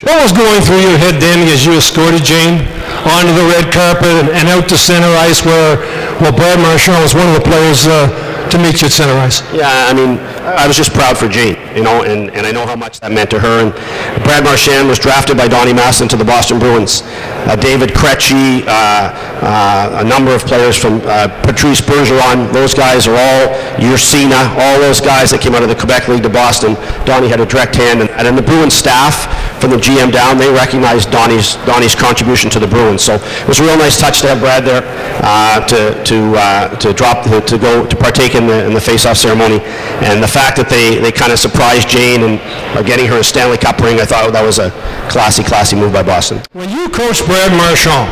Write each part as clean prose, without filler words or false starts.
What was going through your head, Danny, as you escorted Jane onto the red carpet and out to center ice where Brad Marchand was one of the players to meet you at center ice? Yeah, I mean, I was just proud for Jane, you know, and I know how much that meant to her. And Brad Marchand was drafted by Don Matheson to the Boston Bruins. David Krejci, a number of players from Patrice Bergeron, those guys are all, Ursina, all those guys that came out of the Quebec League to Boston. Donnie had a direct hand, and in the Bruins staff, from the GM down, they recognized Donnie's contribution to the Bruins. So it was a real nice touch to have Brad there to partake in the face-off ceremony, and the fact that they kind of surprised Jane and getting her a Stanley Cup ring, I thought that was a classy move by Boston. When you coached Brad Marchand,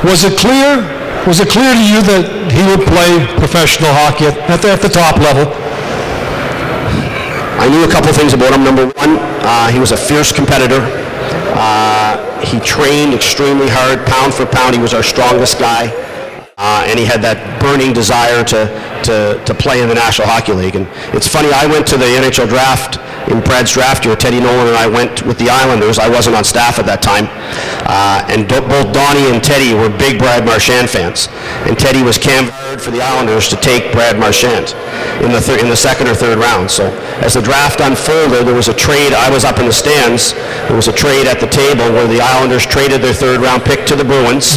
was it clear to you that he would play professional hockey at the top level? I knew a couple things about him. Number one, he was a fierce competitor. He trained extremely hard, pound for pound. He was our strongest guy. And he had that burning desire to play in the National Hockey League. And it's funny, I went to the NHL draft in Brad's draft year. Teddy Nolan and I went with the Islanders. I wasn't on staff at that time. And both Donnie and Teddy were big Brad Marchand fans. And Teddy was canvassed for the Islanders to take Brad Marchand in the second or third round. So as the draft unfolded, there was a trade. I was up in the stands. There was a trade at the table where the Islanders traded their third round pick to the Bruins.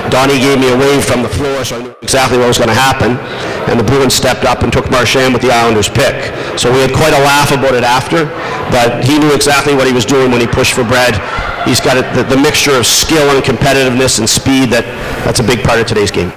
Donnie gave me a wave from the floor, so I knew exactly what was going to happen. And the Bruins stepped up and took Marchand with the Islanders pick. So we had quite a laugh about it after, but he knew exactly what he was doing when he pushed for Brad. He's got the mixture of skill and competitiveness and speed that's a big part of today's game.